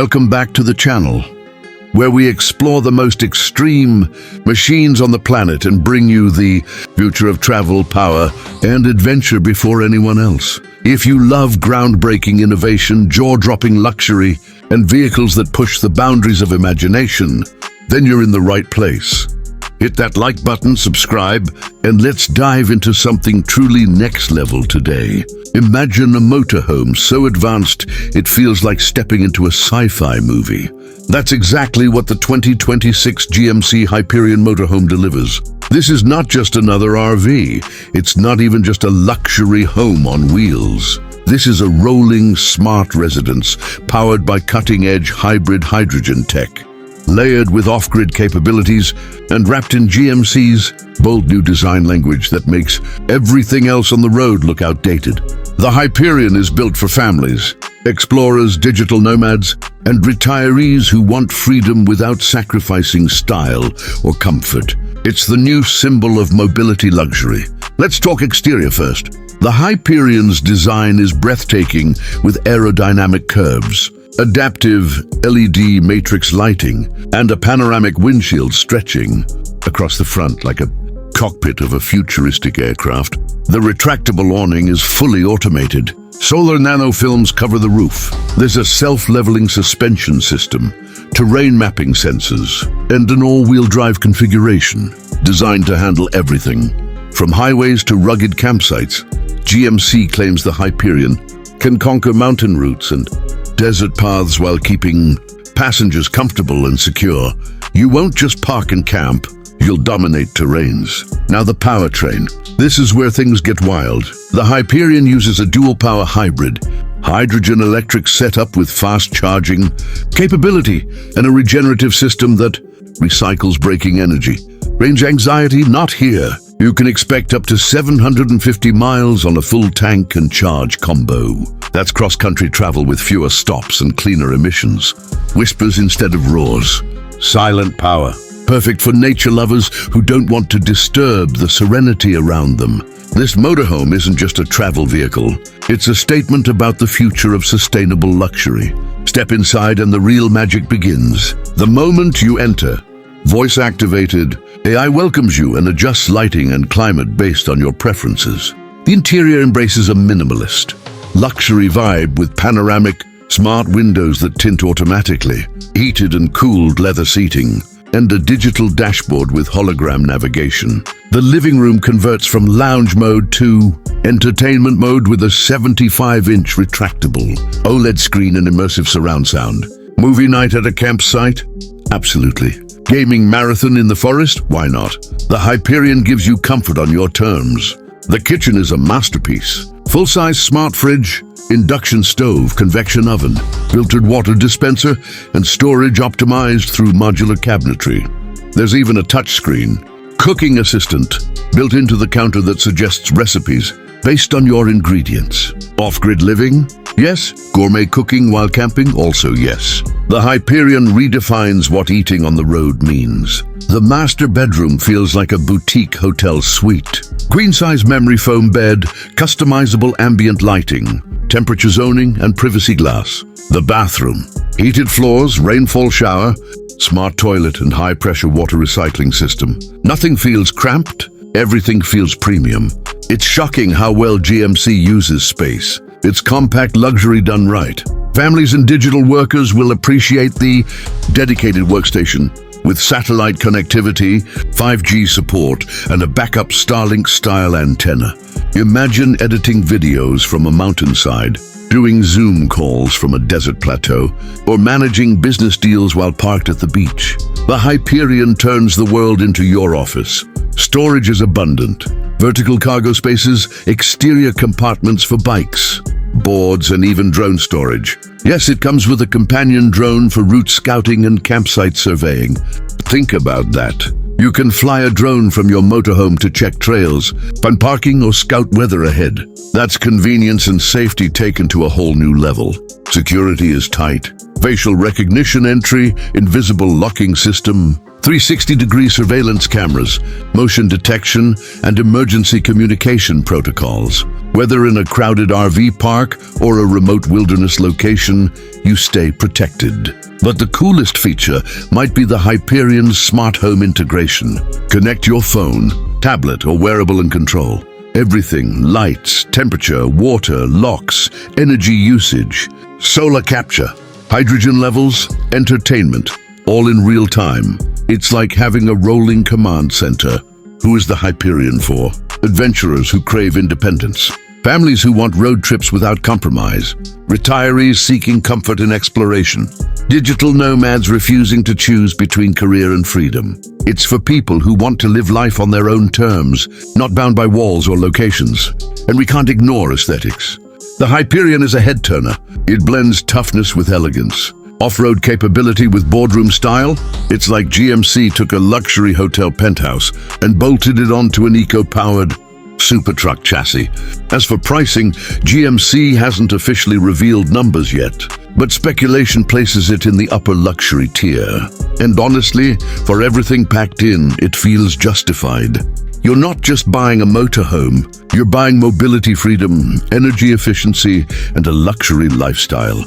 Welcome back to the channel, where we explore the most extreme machines on the planet and bring you the future of travel, power, and adventure before anyone else. If you love groundbreaking innovation, jaw-dropping luxury, and vehicles that push the boundaries of imagination, then you're in the right place. Hit that like button, subscribe, and let's dive into something truly next level today. Imagine a motorhome so advanced it feels like stepping into a sci-fi movie. That's exactly what the 2026 GMC Hyperion Motorhome delivers. This is not just another RV. It's not even just a luxury home on wheels. This is a rolling, smart residence powered by cutting-edge hybrid hydrogen tech, layered with off-grid capabilities and wrapped in GMC's bold new design language that makes everything else on the road look outdated. The Hyperion is built for families, explorers, digital nomads, and retirees who want freedom without sacrificing style or comfort. It's the new symbol of mobility luxury. Let's talk exterior first. The Hyperion's design is breathtaking with aerodynamic curves, adaptive LED matrix lighting, and a panoramic windshield stretching across the front like a cockpit of a futuristic aircraft. The retractable awning is fully automated. Solar nanofilms cover the roof. There's a self-leveling suspension system, terrain mapping sensors, and an all-wheel drive configuration designed to handle everything. From highways to rugged campsites, GMC claims the Hyperion can conquer mountain routes and desert paths while keeping passengers comfortable and secure. You won't just park and camp, you'll dominate terrains. Now the powertrain. This is where things get wild. The Hyperion uses a dual-power hybrid, hydrogen electric setup with fast charging capability and a regenerative system that recycles braking energy. Range anxiety? Not here. You can expect up to 750 miles on a full tank and charge combo. That's cross-country travel with fewer stops and cleaner emissions. Whispers instead of roars. Silent power. Perfect for nature lovers who don't want to disturb the serenity around them. This motorhome isn't just a travel vehicle. It's a statement about the future of sustainable luxury. Step inside and the real magic begins. The moment you enter, voice-activated, AI welcomes you and adjusts lighting and climate based on your preferences. The interior embraces a minimalist, luxury vibe with panoramic, smart windows that tint automatically, heated and cooled leather seating, and a digital dashboard with hologram navigation. The living room converts from lounge mode to entertainment mode with a 75-inch retractable OLED screen and immersive surround sound. Movie night at a campsite? Absolutely. Gaming marathon in the forest? Why not? The Hyperion gives you comfort on your terms. The kitchen is a masterpiece. Full-size smart fridge, induction stove, convection oven, filtered water dispenser, and storage optimized through modular cabinetry. There's even a touchscreen, cooking assistant, built into the counter that suggests recipes based on your ingredients. Off-grid living? Yes. Gourmet cooking while camping? Also yes. The Hyperion redefines what eating on the road means. The master bedroom feels like a boutique hotel suite. Queen-size memory foam bed, customizable ambient lighting, temperature zoning, and privacy glass. The bathroom. Heated floors, rainfall shower, smart toilet, and high-pressure water recycling system. Nothing feels cramped. Everything feels premium. It's shocking how well GMC uses space. It's compact luxury done right. Families and digital workers will appreciate the dedicated workstation with satellite connectivity, 5G support, and a backup Starlink-style antenna. Imagine editing videos from a mountainside, doing Zoom calls from a desert plateau, or managing business deals while parked at the beach. The Hyperion turns the world into your office. Storage is abundant. Vertical cargo spaces, exterior compartments for bikes, boards, and even drone storage. Yes, it comes with a companion drone for route scouting and campsite surveying. Think about that. You can fly a drone from your motorhome to check trails, find parking, or scout weather ahead. That's convenience and safety taken to a whole new level. Security is tight. Facial recognition entry, invisible locking system, 360-degree surveillance cameras, motion detection, and emergency communication protocols. Whether in a crowded RV park or a remote wilderness location, you stay protected. But the coolest feature might be the Hyperion's smart home integration. Connect your phone, tablet, or wearable and control everything: lights, temperature, water, locks, energy usage, solar capture, hydrogen levels, entertainment, all in real time. It's like having a rolling command center. Who is the Hyperion for? Adventurers who crave independence, families who want road trips without compromise, retirees seeking comfort and exploration, digital nomads refusing to choose between career and freedom. It's for people who want to live life on their own terms, not bound by walls or locations. And we can't ignore aesthetics. The Hyperion is a head-turner. It blends toughness with elegance, off-road capability with boardroom style. It's like GMC took a luxury hotel penthouse and bolted it onto an eco-powered super truck chassis. As for pricing, GMC hasn't officially revealed numbers yet, but speculation places it in the upper luxury tier. And honestly, for everything packed in, it feels justified. You're not just buying a motorhome, you're buying mobility freedom, energy efficiency, and a luxury lifestyle.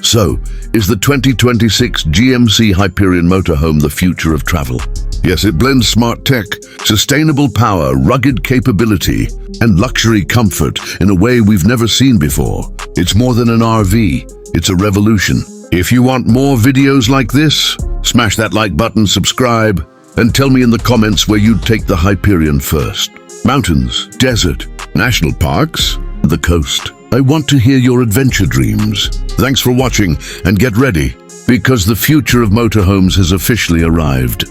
So, is the 2026 GMC Hyperion Motorhome the future of travel? Yes, it blends smart tech, sustainable power, rugged capability, and luxury comfort in a way we've never seen before. It's more than an RV, it's a revolution. If you want more videos like this, smash that like button, subscribe, and tell me in the comments where you'd take the Hyperion first. Mountains, desert, national parks, the coast. I want to hear your adventure dreams. Thanks for watching, and get ready, because the future of motorhomes has officially arrived.